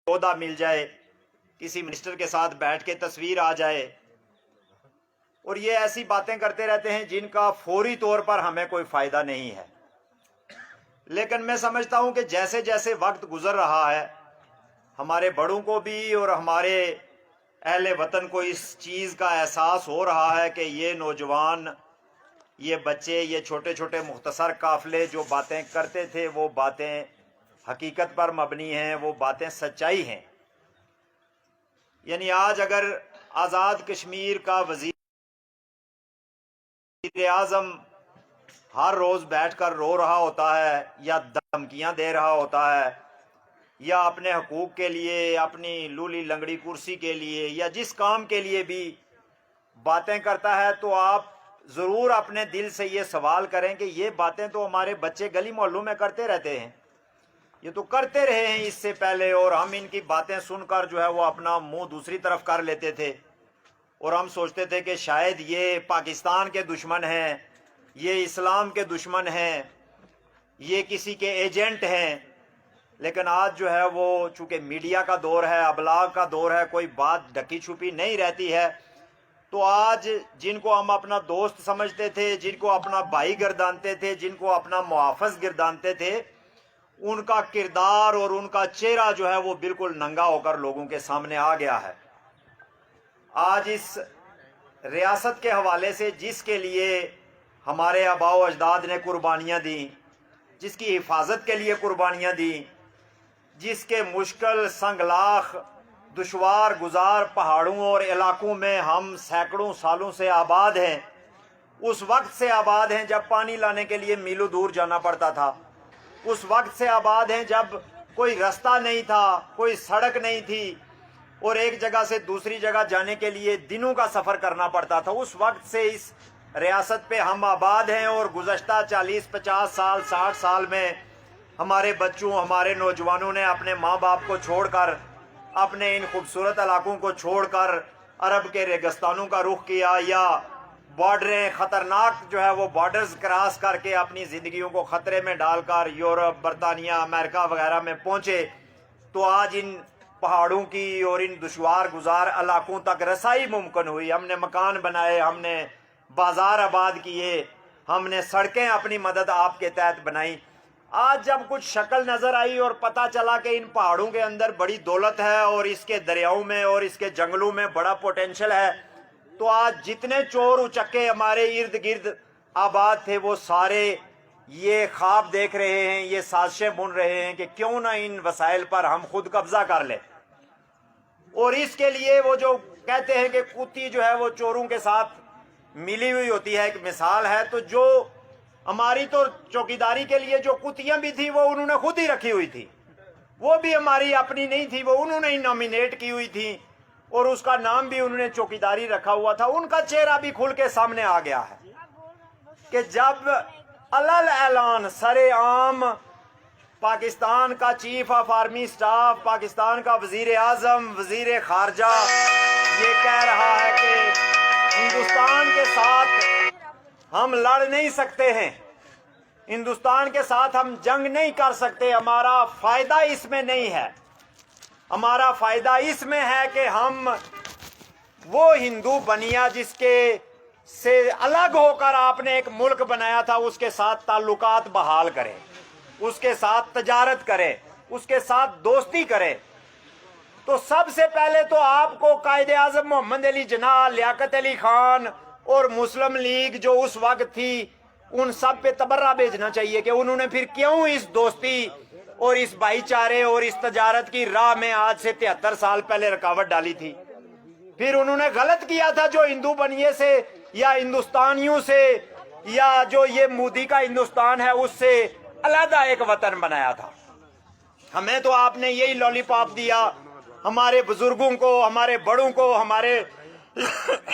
عہدہ مل جائے, کسی منسٹر کے ساتھ بیٹھ کے تصویر آ جائے, اور یہ ایسی باتیں کرتے رہتے ہیں جن کا فوری طور پر ہمیں کوئی فائدہ نہیں ہے. لیکن میں سمجھتا ہوں کہ جیسے جیسے وقت گزر رہا ہے, ہمارے بڑوں کو بھی اور ہمارے اہل وطن کو اس چیز کا احساس ہو رہا ہے کہ یہ نوجوان, یہ بچے, یہ چھوٹے چھوٹے مختصر قافلے جو باتیں کرتے تھے وہ باتیں حقیقت پر مبنی ہیں, وہ باتیں سچائی ہیں. یعنی آج اگر آزاد کشمیر کا وزیر اعظم ہر روز بیٹھ کر رو رہا ہوتا ہے یا دھمکیاں دے رہا ہوتا ہے یا اپنے حقوق کے لیے, اپنی لولی لنگڑی کرسی کے لیے یا جس کام کے لیے بھی باتیں کرتا ہے, تو آپ ضرور اپنے دل سے یہ سوال کریں کہ یہ باتیں تو ہمارے بچے گلی محلوں میں کرتے رہتے ہیں, یہ تو کرتے رہے ہیں اس سے پہلے, اور ہم ان کی باتیں سن کر جو ہے وہ اپنا منہ دوسری طرف کر لیتے تھے اور ہم سوچتے تھے کہ شاید یہ پاکستان کے دشمن ہیں, یہ اسلام کے دشمن ہیں, یہ کسی کے ایجنٹ ہیں. لیکن آج جو ہے وہ چونکہ میڈیا کا دور ہے, ابلاغ کا دور ہے, کوئی بات ڈھکی چھپی نہیں رہتی ہے, تو آج جن کو ہم اپنا دوست سمجھتے تھے, جن کو اپنا بھائی گردانتے تھے, جن کو اپنا محافظ گردانتے تھے, ان کا کردار اور ان کا چہرہ جو ہے وہ بالکل ننگا ہو کر لوگوں کے سامنے آ گیا ہے. آج اس ریاست کے حوالے سے جس کے لیے ہمارے آباء و اجداد نے قربانیاں دیں, جس کی حفاظت کے لیے قربانیاں دیں, جس کے مشکل سنگلاخ دشوار گزار پہاڑوں اور علاقوں میں ہم سینکڑوں سالوں سے آباد ہیں, اس وقت سے آباد ہیں جب پانی لانے کے لیے میلوں دور جانا پڑتا تھا, اس وقت سے آباد ہیں جب کوئی رستہ نہیں تھا, کوئی سڑک نہیں تھی, اور ایک جگہ سے دوسری جگہ جانے کے لیے دنوں کا سفر کرنا پڑتا تھا. اس وقت سے اس ریاست پہ ہم آباد ہیں, اور گزشتہ 40-50 سال 60 سال میں ہمارے بچوں, ہمارے نوجوانوں نے اپنے ماں باپ کو چھوڑ کر, اپنے ان خوبصورت علاقوں کو چھوڑ کر عرب کے ریگستانوں کا رخ کیا, یا بارڈریں خطرناک جو ہے وہ بارڈرز کراس کر کے اپنی زندگیوں کو خطرے میں ڈال کر یورپ, برطانیہ, امریکہ وغیرہ میں پہنچے. تو آج ان پہاڑوں کی اور ان دشوار گزار علاقوں تک رسائی ممکن ہوئی. ہم نے مکان بنائے, ہم نے بازار آباد کیے, ہم نے سڑکیں اپنی مدد آپ کے تحت بنائی. آج جب کچھ شکل نظر آئی اور پتہ چلا کہ ان پہاڑوں کے اندر بڑی دولت ہے اور اس کے دریاؤں میں اور اس کے جنگلوں میں بڑا پوٹینشل ہے, تو آج جتنے چور اچکے ہمارے ارد گرد آباد تھے وہ سارے یہ خواب دیکھ رہے ہیں, یہ سازشیں بن رہے ہیں کہ کیوں نہ ان وسائل پر ہم خود قبضہ کر لیں. اور اس کے لیے وہ جو کہتے ہیں کہ کتی جو ہے وہ چوروں کے ساتھ ملی ہوئی ہوتی ہے, ایک مثال ہے, تو جو ہماری تو چوکیداری کے لیے جو کتیاں بھی تھی وہ انہوں نے خود ہی رکھی ہوئی تھی, وہ بھی ہماری اپنی نہیں تھی, وہ انہوں نے ہی نامینیٹ کی ہوئی تھی, اور اس کا نام بھی انہوں نے چوکیداری رکھا ہوا تھا. ان کا چہرہ بھی کھل کے سامنے آ گیا ہے کہ جب علل اعلان سر عام پاکستان کا chief of army staff, Pakistan کا وزیر اعظم, وزیر خارجہ یہ کہہ رہا ہے کہ ہندوستان کے ساتھ ہم لڑ نہیں سکتے ہیں, ہندوستان کے ساتھ ہم جنگ نہیں کر سکتے, ہمارا فائدہ اس میں نہیں ہے, ہمارا فائدہ اس میں ہے کہ ہم وہ ہندو بنیا جس کے سے الگ ہو کر آپ نے ایک ملک بنایا تھا اس کے ساتھ تعلقات بحال کریں, اس کے ساتھ تجارت کریں, اس کے ساتھ دوستی کریں. تو سب سے پہلے تو آپ کو قائد اعظم محمد علی جناح, لیاقت علی خان اور مسلم لیگ جو اس وقت تھی, ان سب پہ تبرہ بھیجنا چاہیے کہ انہوں نے پھر کیوں اس دوستی اور اس بھائی چارے اور اس تجارت کی راہ میں آج سے 73 سال پہلے رکاوٹ ڈالی تھی. پھر انہوں نے غلط کیا تھا جو ہندو بنیے سے یا ہندوستانیوں سے یا جو یہ مودی کا ہندوستان ہے اس سے علیحدہ ایک وطن بنایا تھا. ہمیں تو آپ نے یہی لالی پاپ دیا, ہمارے بزرگوں کو, ہمارے بڑوں کو, ہمارے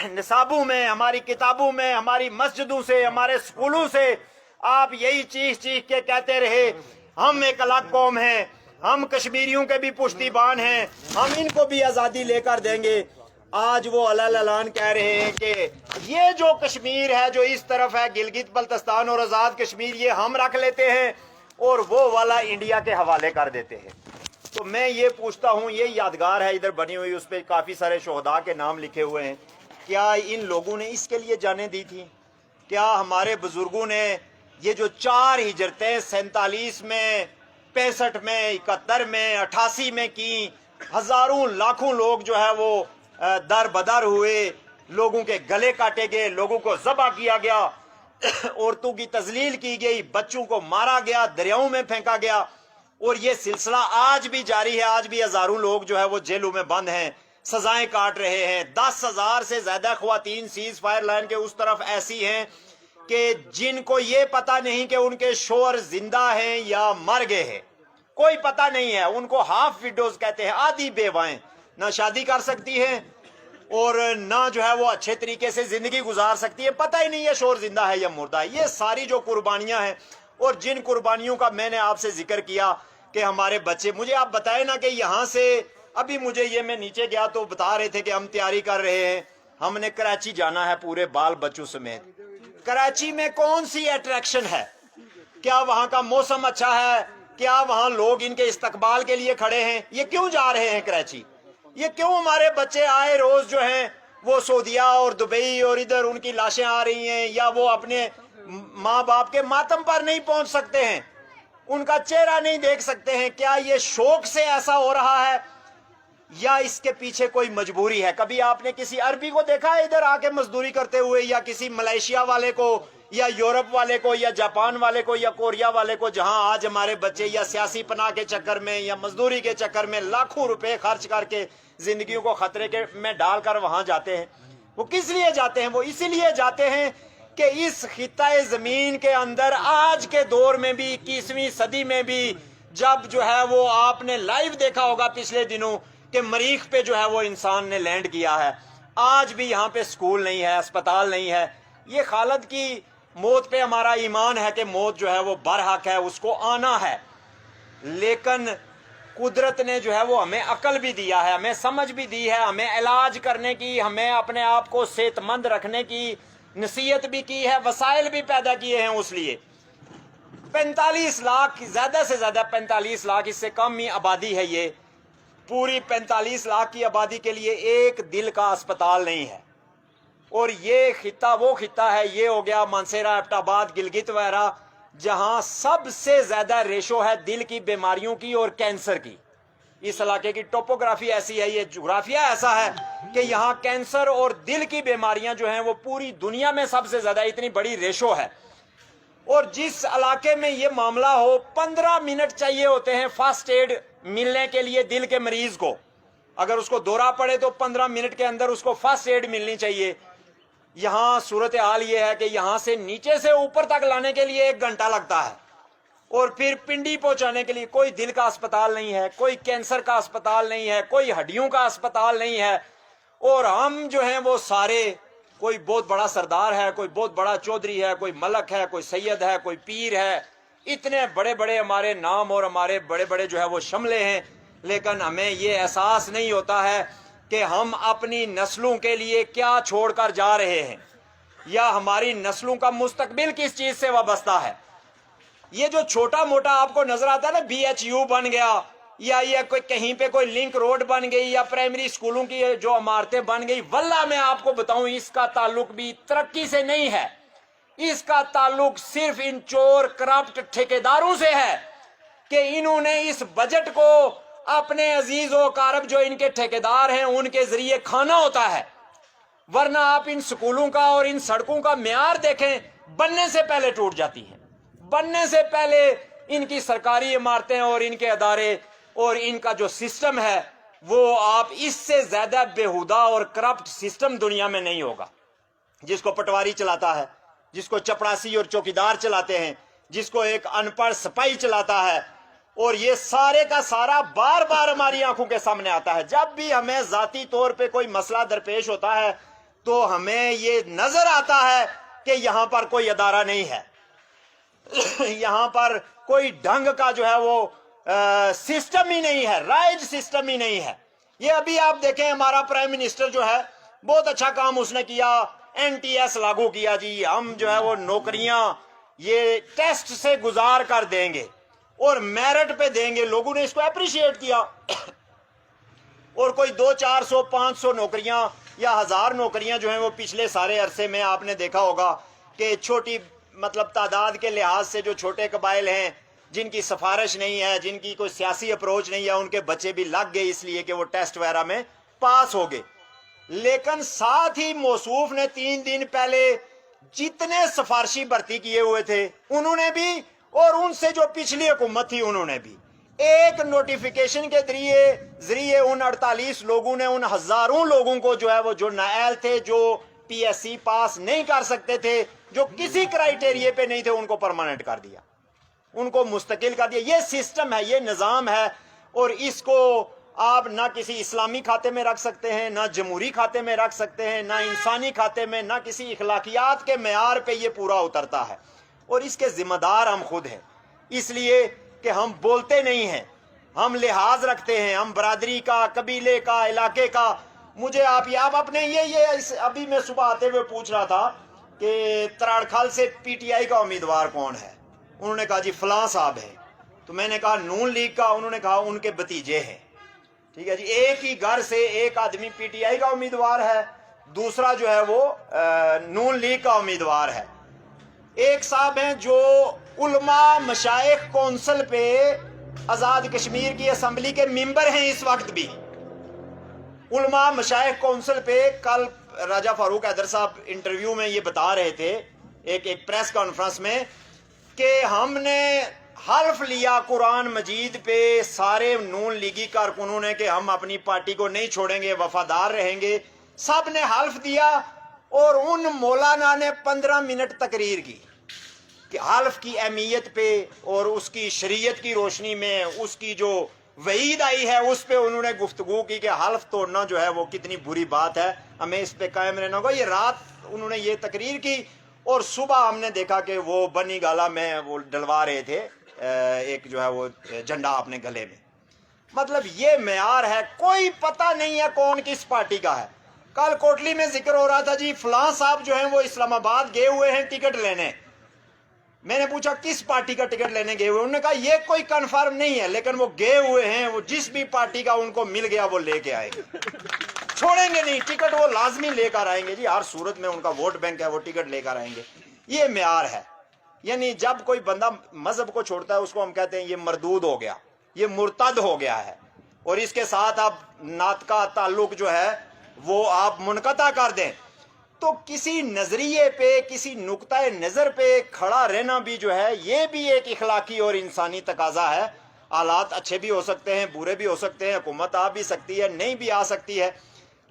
نصابوں میں, ہماری کتابوں میں, ہماری مسجدوں سے, ہمارے سکولوں سے آپ یہی چیخ چیخ کے کہتے رہے ہم ایک الگ قوم ہیں, ہم کشمیریوں کے بھی پشتیبان ہیں, ہم ان کو بھی آزادی لے کر دیں گے. آج وہ علل اعلان کہہ رہے ہیں کہ یہ جو کشمیر ہے جو اس طرف ہے, گلگت بلتستان اور آزاد کشمیر, یہ ہم رکھ لیتے ہیں اور وہ والا انڈیا کے حوالے کر دیتے ہیں. تو میں یہ پوچھتا ہوں، یہ یادگار ہے ادھر بنی ہوئی، اس پہ کافی سارے شہداء کے نام لکھے ہوئے ہیں، کیا ان لوگوں نے اس کے لیے جانیں دی تھی؟ کیا ہمارے بزرگوں نے یہ جو 4 ہجرتیں 47 میں، 65 میں، 71 میں، 88 میں کی، ہزاروں لاکھوں لوگ جو ہے وہ در بدر ہوئے، لوگوں کے گلے کاٹے گئے، لوگوں کو ذبح کیا گیا، عورتوں کی تذلیل کی گئی، بچوں کو مارا گیا، دریاؤں میں پھینکا گیا، اور یہ سلسلہ آج بھی جاری ہے. آج بھی ہزاروں لوگ جو ہے وہ جیلوں میں بند ہیں، سزائیں کاٹ رہے ہیں. 10,000 سے زیادہ خواتین سیز فائر لائن کے اس طرف ایسی ہیں کہ جن کو یہ پتہ نہیں کہ ان کے شوہر زندہ ہیں یا مر گئے ہیں، کوئی پتہ نہیں ہے. ان کو ہاف ویڈوز کہتے ہیں، آدھی بیوائیں، نہ شادی کر سکتی ہیں اور نہ جو ہے وہ اچھے طریقے سے زندگی گزار سکتی ہے، پتہ ہی نہیں ہے شوہر زندہ ہے یا مردہ ہے. یہ ساری جو قربانیاں ہیں، اور جن قربانیوں کا میں نے آپ سے ذکر کیا کہ ہمارے بچے، مجھے آپ بتائیں نا کہ یہاں سے ابھی مجھے یہ، میں نیچے گیا تو بتا رہے تھے کہ ہم تیاری کر رہے ہیں، ہم نے کراچی جانا ہے پورے بال بچوں سمیت. کراچی میں کون سی اٹریکشن ہے؟ کیا وہاں کا موسم اچھا ہے؟ کیا وہاں لوگ ان کے استقبال کے لیے کھڑے ہیں؟ یہ کیوں جا رہے ہیں کراچی؟ یہ کیوں ہمارے بچے آئے روز جو ہیں وہ سعودیہ اور دبئی اور ادھر ان کی لاشیں آ رہی ہیں، یا وہ اپنے ماں باپ کے ماتم پر نہیں پہنچ سکتے ہیں، ان کا چہرہ نہیں دیکھ سکتے ہیں؟ کیا یہ شوق سے ایسا ہو رہا ہے یا اس کے پیچھے کوئی مجبوری ہے؟ کبھی آپ نے کسی عربی کو دیکھا ہے ادھر آ کے مزدوری کرتے ہوئے، یا کسی ملائیشیا والے کو یا یورپ والے کو یا جاپان والے کو یا کوریا والے کو، جہاں آج ہمارے بچے یا سیاسی پناہ کے چکر میں یا مزدوری کے چکر میں لاکھوں روپے خرچ کر کے زندگیوں کو خطرے کے میں ڈال کر وہاں جاتے ہیں؟ وہ کس لیے جاتے ہیں؟ وہ اسی لیے جاتے ہیں کہ اس خطہ زمین کے اندر آج کے دور میں بھی، 21ویں صدی میں بھی، جب جو ہے وہ آپ نے لائیو دیکھا ہوگا پچھلے دنوں کہ مریخ پہ جو ہے وہ انسان نے لینڈ کیا ہے، آج بھی یہاں پہ سکول نہیں ہے، اسپتال نہیں ہے. یہ خالد کی موت پہ ہمارا ایمان ہے کہ موت جو ہے وہ برحق ہے، اس کو آنا ہے، لیکن قدرت نے جو ہے وہ ہمیں عقل بھی دیا ہے، ہمیں سمجھ بھی دی ہے، ہمیں علاج کرنے کی، ہمیں اپنے آپ کو صحت مند رکھنے کی نصیحت بھی کی ہے، وسائل بھی پیدا کیے ہیں. اس لیے 45 لاکھ، زیادہ سے زیادہ 45 لاکھ، اس سے کم ہی آبادی ہے. یہ پوری 45 لاکھ کی آبادی کے لیے ایک دل کا اسپتال نہیں ہے. اور یہ خطہ وہ خطہ ہے، یہ ہو گیا مانسیرا، ایبٹ آباد، گلگت وغیرہ، جہاں سب سے زیادہ ریشو ہے دل کی بیماریوں کی اور کینسر کی. اس علاقے کی ٹوپوگرافی ایسی ہے، یہ جغرافیہ ایسا ہے کہ یہاں کینسر اور دل کی بیماریاں جو ہیں وہ پوری دنیا میں سب سے زیادہ، اتنی بڑی ریشو ہے. اور جس علاقے میں یہ معاملہ ہو، 15 منٹ چاہیے ہوتے ہیں فرسٹ ایڈ ملنے کے لیے دل کے مریض کو. اگر اس کو دورہ پڑے تو 15 منٹ کے اندر اس کو فرسٹ ایڈ ملنی چاہیے. یہاں صورتحال یہ ہے کہ یہاں سے نیچے سے اوپر تک لانے کے لیے 1 گھنٹہ لگتا ہے، اور پھر پنڈی پہنچانے کے لیے کوئی دل کا اسپتال نہیں ہے، کوئی کینسر کا اسپتال نہیں ہے، کوئی ہڈیوں کا اسپتال نہیں ہے. اور ہم جو ہیں وہ سارے، کوئی بہت بڑا سردار ہے، کوئی بہت بڑا چودھری ہے، کوئی ملک ہے، کوئی سید ہے، کوئی پیر ہے، اتنے بڑے بڑے ہمارے نام اور ہمارے بڑے بڑے جو ہے وہ شملے ہیں، لیکن ہمیں یہ احساس نہیں ہوتا ہے کہ ہم اپنی نسلوں کے لیے کیا چھوڑ کر جا رہے ہیں، یا ہماری نسلوں کا مستقبل کس چیز سے وابستہ ہے. یہ جو چھوٹا موٹا آپ کو نظر آتا ہے نا، BHU بن گیا، یا یہ کوئی کہیں پہ کوئی لنک روڈ بن گئی، یا پرائمری سکولوں کی جو عمارتیں بن گئی، واللہ میں آپ کو بتاؤں اس کا تعلق بھی ترقی سے نہیں ہے. اس کا تعلق صرف ان چور کرپٹ ٹھیکیداروں سے ہے کہ انہوں نے اس بجٹ کو اپنے عزیز و اقارب جو ان کے ٹھیکیدار ہیں ان کے ذریعے کھانا ہوتا ہے. ورنہ آپ ان سکولوں کا اور ان سڑکوں کا معیار دیکھیں، بننے سے پہلے ٹوٹ جاتی ہیں، بننے سے پہلے ان کی سرکاری عمارتیں اور ان کے ادارے اور ان کا جو سسٹم ہے، وہ آپ اس سے زیادہ بےہودہ اور کرپٹ سسٹم دنیا میں نہیں ہوگا. جس کو پٹواری چلاتا ہے، جس کو چپڑاسی اور چوکیدار چلاتے ہیں، جس کو ایک ان پڑھ سپاہی چلاتا ہے، اور یہ سارے کا سارا بار بار ہماری آنکھوں کے سامنے آتا ہے. جب بھی ہمیں ذاتی طور پہ کوئی مسئلہ درپیش ہوتا ہے تو ہمیں یہ نظر آتا ہے کہ یہاں پر کوئی ادارہ نہیں ہے، یہاں پر کوئی ڈھنگ کا جو ہے وہ سسٹم ہی نہیں ہے، رائج سسٹم ہی نہیں ہے. یہ ابھی آپ دیکھیں ہمارا پرائم منسٹر جو ہے، بہت اچھا کام اس نے کیا، NTS لاگو کیا. جی ہم جو ہے وہ نوکریاں یہ ٹیسٹ سے گزار کر دیں گے. اور میرٹ پہ دیں گے. لوگوں نے اس کو اپریشیٹ کیا اور کوئی 200 400 500 نوکریاں یا 1000 نوکریاں جو ہیں وہ پچھلے سارے عرصے میں آپ نے دیکھا ہوگا کہ چھوٹی مطلب تعداد کے لحاظ سے جو چھوٹے قبائل ہیں جن کی سفارش نہیں ہے, جن کی کوئی سیاسی اپروچ نہیں ہے, ان کے بچے بھی لگ گئے اس لیے کہ وہ ٹیسٹ وغیرہ میں پاس ہو گئے. لیکن ساتھ ہی موصوف نے 3 دن پہلے جتنے سفارشی بھرتی کیے ہوئے تھے انہوں نے بھی, اور ان سے جو پچھلی حکومت تھی انہوں نے بھی, ایک نوٹیفیکیشن کے ذریعے ان 48 لوگوں نے ان ہزاروں لوگوں کو جو ہے وہ جو نااہل تھے, جو پی ایس سی پاس نہیں کر سکتے تھے, جو کسی کرائیٹیریے پہ نہیں تھے, ان کو پرماننٹ کر دیا, ان کو مستقل کر دیا. یہ سسٹم ہے, یہ نظام ہے, اور اس کو آپ نہ کسی اسلامی کھاتے میں رکھ سکتے ہیں, نہ جمہوری کھاتے میں رکھ سکتے ہیں, نہ انسانی کھاتے میں, نہ کسی اخلاقیات کے معیار پہ یہ پورا اترتا ہے. اور اس کے ذمہ دار ہم خود ہیں, اس لیے کہ ہم بولتے نہیں ہیں, ہم لحاظ رکھتے ہیں, ہم برادری کا, قبیلے کا, علاقے کا. مجھے آپ اپنے ابھی میں صبح آتے ہوئے پوچھ رہا تھا کہ تراڑکھال سے پی ٹی آئی کا امیدوار کون ہے, انہوں نے کہا جی فلاں صاحب ہے. تو میں نے کہا نون لیگ کا, انہوں نے کہا ان کے بھتیجے ہیں. ٹھیک ہے جی, ایک ہی گھر سے ایک آدمی پی ٹی آئی کا امیدوار ہے, دوسرا جو ہے وہ نون لیگ کا امیدوار ہے. ایک صاحب ہیں جو علماء مشائخ کونسل پہ آزاد کشمیر کی اسمبلی کے ممبر ہیں اس وقت بھی. علماء مشائخ کونسل پہ کل راجہ فاروق حیدر صاحب انٹرویو میں یہ بتا رہے تھے ایک پریس کانفرنس میں کہ ہم نے حلف لیا قرآن مجید پہ سارے نون لیگی کارکنوں نے کہ ہم اپنی پارٹی کو نہیں چھوڑیں گے, وفادار رہیں گے. سب نے حلف دیا اور ان مولانا نے 15 منٹ تقریر کی کہ حلف کی اہمیت پہ اور اس کی شریعت کی روشنی میں اس کی جو وعید آئی ہے اس پہ انہوں نے گفتگو کی کہ حلف توڑنا جو ہے وہ کتنی بری بات ہے, ہمیں اس پہ قائم رہنا ہوگا. یہ رات انہوں نے یہ تقریر کی اور صبح ہم نے دیکھا کہ وہ بنی گالا میں وہ ڈلوا رہے تھے ایک جو ہے وہ جھنڈا اپنے گلے میں. مطلب یہ معیار ہے, کوئی پتہ نہیں ہے کون کس پارٹی کا ہے. کل کوٹلی میں ذکر ہو رہا تھا جی فلاں صاحب جو ہیں وہ اسلام آباد گئے ہوئے ہیں ٹکٹ لینے. میں نے پوچھا کس پارٹی کا ٹکٹ لینے گئے ہوئے, انہوں نے کہا یہ کوئی کنفرم نہیں ہے لیکن وہ گئے ہوئے ہیں, وہ جس بھی پارٹی کا ان کو مل گیا وہ لے کے آئے گے, چھوڑیں گے نہیں, ٹکٹ وہ لازمی لے کر آئیں گے جی, ہر صورت میں ان کا ووٹ بینک ہے, وہ ٹکٹ لے کر آئیں گے. یہ معیار ہے. یعنی جب کوئی بندہ مذہب کو چھوڑتا ہے اس کو ہم کہتے ہیں یہ مردود ہو گیا, یہ مرتد ہو گیا ہے, اور اس کے ساتھ اب نعت کا تعلق جو ہے وہ آپ منقطع کر دیں. تو کسی نظریے پہ, کسی نقطہ نظر پہ کھڑا رہنا بھی جو ہے یہ بھی ایک اخلاقی اور انسانی تقاضا ہے. حالات اچھے بھی ہو سکتے ہیں, برے بھی ہو سکتے ہیں, حکومت آ بھی سکتی ہے, نہیں بھی آ سکتی ہے,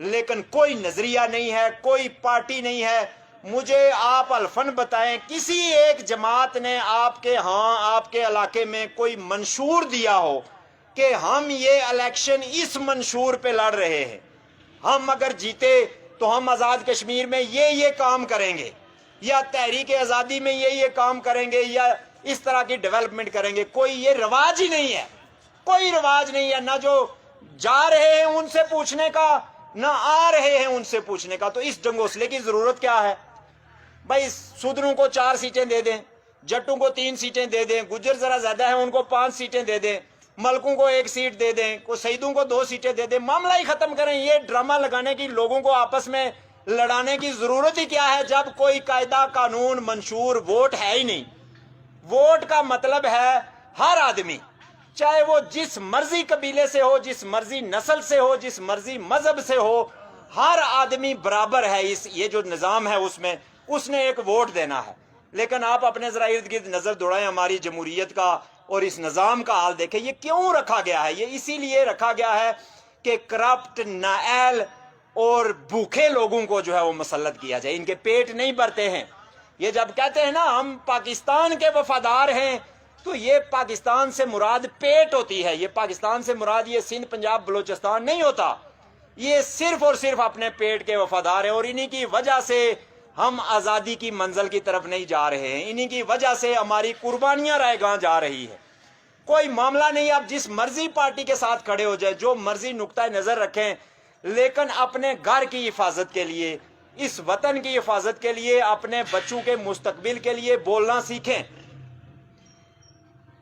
لیکن کوئی نظریہ نہیں ہے, کوئی پارٹی نہیں ہے. مجھے آپ الفن بتائیں کسی ایک جماعت نے آپ کے آپ کے علاقے میں کوئی منشور دیا ہو کہ ہم یہ الیکشن اس منشور پہ لڑ رہے ہیں, ہم اگر جیتے تو ہم آزاد کشمیر میں یہ کام کریں گے, یا تحریک آزادی میں یہ کام کریں گے, یا اس طرح کی ڈیولپمنٹ کریں گے. کوئی یہ رواج ہی نہیں ہے, کوئی رواج نہیں ہے, نہ جو جا رہے ہیں ان سے پوچھنے کا, نہ آ رہے ہیں ان سے پوچھنے کا. تو اس ڈنگوسلے کی ضرورت کیا ہے بھائی؟ سودروں کو 4 سیٹیں دے دیں, جٹوں کو 3 سیٹیں دے دیں, گجر ذرا زیادہ ہیں ان کو 5 سیٹیں دے دیں, ملکوں کو 1 سیٹ دے دیں, کو سعیدوں کو 2 سیٹیں دے دیں, معاملہ ہی ختم کریں. یہ ڈرامہ لگانے کی, لوگوں کو آپس میں لڑانے کی ضرورت ہی کیا ہے جب کوئی قاعدہ قانون منشور ووٹ ہے ہی نہیں. ووٹ کا مطلب ہے ہر آدمی, چاہے وہ جس مرضی قبیلے سے ہو, جس مرضی نسل سے ہو, جس مرضی مذہب سے ہو, ہر آدمی برابر ہے. یہ جو نظام ہے اس نے ایک ووٹ دینا ہے. لیکن آپ اپنے ذرا ارد گرد نظر دوڑائیں, ہماری جمہوریت کا اور اس نظام کا حال دیکھیں. یہ کیوں رکھا گیا ہے؟ یہ اسی لیے رکھا گیا ہے کہ کرپٹ, نااہل اور بھوکے لوگوں کو جو ہے وہ مسلط کیا جائے. ان کے پیٹ نہیں بھرتے ہیں. یہ جب کہتے ہیں نا ہم پاکستان کے وفادار ہیں, تو یہ پاکستان سے مراد پیٹ ہوتی ہے. یہ پاکستان سے مراد یہ سندھ, پنجاب, بلوچستان نہیں ہوتا. یہ صرف اور صرف اپنے پیٹ کے وفادار ہیں, اور انہی کی وجہ سے ہم آزادی کی منزل کی طرف نہیں جا رہے ہیں. انہی کی وجہ سے ہماری قربانیاں رائے گاں جا رہی ہے. کوئی معاملہ نہیں, آپ جس مرضی پارٹی کے ساتھ کھڑے ہو جائے, جو مرضی نقطہ نظر رکھیں, لیکن اپنے گھر کی حفاظت کے لیے, اس وطن کی حفاظت کے لیے, اپنے بچوں کے مستقبل کے لیے بولنا سیکھیں.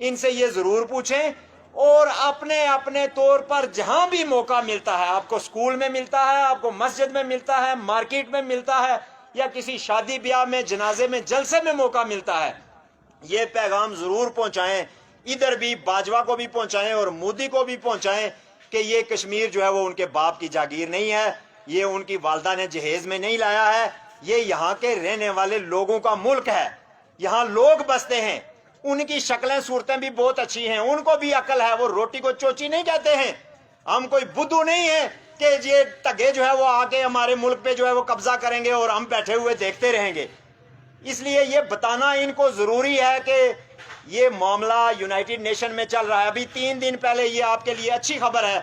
ان سے یہ ضرور پوچھیں، اور اپنے اپنے طور پر جہاں بھی موقع ملتا ہے، آپ کو اسکول میں ملتا ہے، آپ کو مسجد میں ملتا ہے، مارکیٹ میں ملتا ہے، یا کسی شادی بیاہ میں، جنازے میں، جلسے میں موقع ملتا ہے، یہ پیغام ضرور پہنچائیں، ادھر بھی باجوہ کو بھی پہنچائیں اور مودی کو بھی پہنچائیں کہ یہ کشمیر جو ہے وہ ان کے باپ کی جاگیر نہیں ہے، یہ ان کی والدہ نے جہیز میں نہیں لایا ہے، یہ یہاں کے رہنے والے لوگوں کا ملک ہے، یہاں لوگ بستے ہیں، ان کی شکلیں صورتیں بھی بہت اچھی ہیں، ان کو بھی عقل ہے، وہ روٹی کو چوچی نہیں کہتے ہیں، ہم کوئی بدھو نہیں ہیں کہ یہ ٹگے جو ہے وہ آ کے ہمارے ملک پہ جو ہے وہ قبضہ کریں گے اور ہم بیٹھے ہوئے دیکھتے رہیں گے۔ اس لیے یہ بتانا ان کو ضروری ہے کہ یہ معاملہ یونائٹڈ نیشن میں چل رہا ہے۔ ابھی 3 دن پہلے، یہ آپ کے لیے اچھی خبر ہے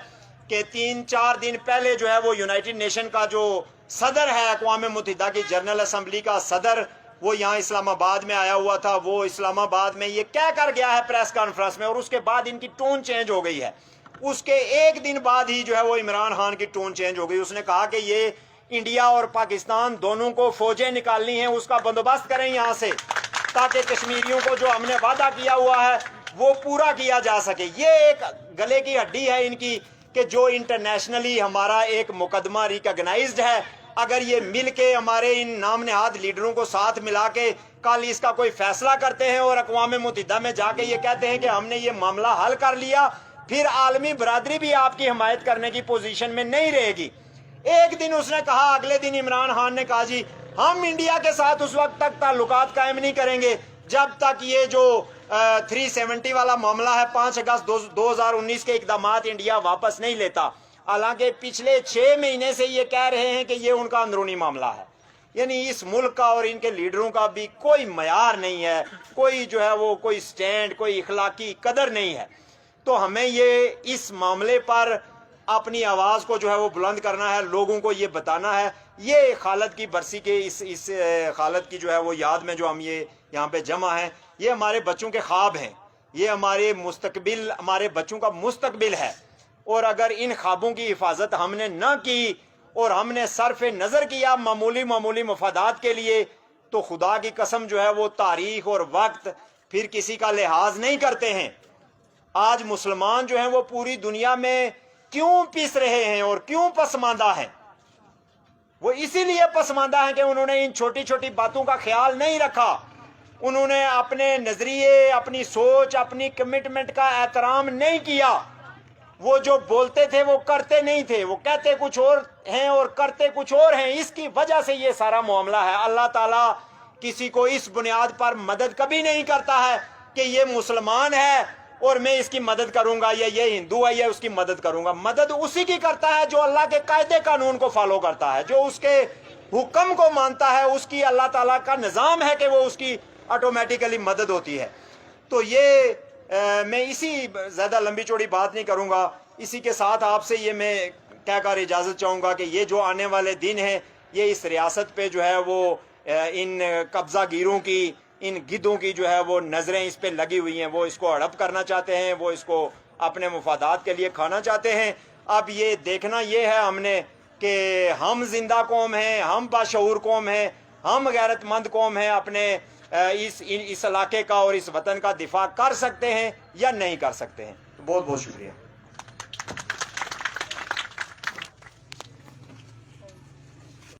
کہ 3-4 دن پہلے جو ہے وہ یونائٹڈ نیشن کا جو صدر ہے، اقوام متحدہ کی جنرل اسمبلی کا صدر، وہ یہاں اسلام آباد میں آیا ہوا تھا، وہ اسلام آباد میں یہ کہہ کر گیا ہے پریس کانفرنس میں، اور اس کے بعد ان کی ٹون چینج ہو گئی ہے۔ اس کے 1 دن بعد ہی جو ہے وہ عمران خان کی ٹون چینج ہو گئی، اس نے کہا کہ یہ انڈیا اور پاکستان دونوں کو فوجیں نکالنی ہیں، اس کا بندوبست کریں یہاں سے، تاکہ کشمیریوں کو جو ہم نے وعدہ کیا ہوا ہے وہ پورا کیا جا سکے۔ یہ ایک گلے کی ہڈی ہے ان کی کہ جو انٹرنیشنلی ہمارا ایک مقدمہ ریکگنائزڈ ہے، اگر یہ مل کے ہمارے ان نام نہاد لیڈروں کو ساتھ ملا کے کل اس کا کوئی فیصلہ کرتے ہیں اور اقوام متحدہ میں جا کے یہ کہتے ہیں کہ ہم نے یہ معاملہ حل کر لیا، پھر عالمی برادری بھی آپ کی حمایت کرنے کی پوزیشن میں نہیں رہے گی۔ ایک دن اس نے کہا، اگلے دن عمران خان نے کہا جی ہم انڈیا کے ساتھ اس وقت تک تعلقات قائم نہیں کریں گے جب تک یہ جو 370 والا معاملہ ہے، 5 اگست 2019 کے اقدامات انڈیا واپس نہیں لیتا۔ حالانکہ پچھلے 6 مہینے سے یہ کہہ رہے ہیں کہ یہ ان کا اندرونی معاملہ ہے۔ یعنی اس ملک کا اور ان کے لیڈروں کا بھی کوئی معیار نہیں ہے، کوئی جو ہے وہ کوئی سٹینڈ، کوئی اخلاقی قدر نہیں ہے۔ تو ہمیں یہ اس معاملے پر اپنی آواز کو جو ہے وہ بلند کرنا ہے، لوگوں کو یہ بتانا ہے۔ یہ خالد کی برسی کے اس خالد کی جو ہے وہ یاد میں جو ہم یہ یہاں پہ جمع ہیں، یہ ہمارے بچوں کے خواب ہیں، یہ ہمارے مستقبل، ہمارے بچوں کا مستقبل ہے، اور اگر ان خوابوں کی حفاظت ہم نے نہ کی اور ہم نے صرف نظر کیا معمولی مفادات کے لیے، تو خدا کی قسم جو ہے وہ تاریخ اور وقت پھر کسی کا لحاظ نہیں کرتے ہیں۔ آج مسلمان جو ہیں وہ پوری دنیا میں کیوں پس رہے ہیں اور کیوں پسماندہ ہیں؟ وہ اسی لیے پسماندہ ہیں کہ انہوں نے ان چھوٹی چھوٹی باتوں کا خیال نہیں رکھا، انہوں نے اپنے نظریے، اپنی سوچ، اپنی کمٹمنٹ کا احترام نہیں کیا۔ وہ جو بولتے تھے وہ کرتے نہیں تھے، وہ کہتے کچھ اور ہیں اور کرتے کچھ اور ہیں، اس کی وجہ سے یہ سارا معاملہ ہے۔ اللہ تعالیٰ کسی کو اس بنیاد پر مدد کبھی نہیں کرتا ہے کہ یہ مسلمان ہے اور میں اس کی مدد کروں گا، یا یہ ہندو ہے یا اس کی مدد کروں گا۔ مدد اسی کی کرتا ہے جو اللہ کے قاعدے قانون کو فالو کرتا ہے، جو اس کے حکم کو مانتا ہے، اس کی اللہ تعالیٰ کا نظام ہے کہ وہ اس کی آٹومیٹیکلی مدد ہوتی ہے۔ تو یہ میں اسی زیادہ لمبی چوڑی بات نہیں کروں گا، اسی کے ساتھ آپ سے یہ میں کہہ کر اجازت چاہوں گا کہ یہ جو آنے والے دن ہیں، یہ اس ریاست پہ جو ہے وہ ان قبضہ گیروں کی، ان گدھوں کی جو ہے وہ نظریں اس پہ لگی ہوئی ہیں، وہ اس کو ہڑپ کرنا چاہتے ہیں، وہ اس کو اپنے مفادات کے لیے کھانا چاہتے ہیں۔ اب یہ دیکھنا یہ ہے ہم نے کہ ہم زندہ قوم ہیں، ہم باشعور قوم ہیں، ہم غیرت مند قوم ہیں، اپنے اس علاقے کا اور اس وطن کا دفاع کر سکتے ہیں یا نہیں کر سکتے ہیں۔ بہت بہت شکریہ۔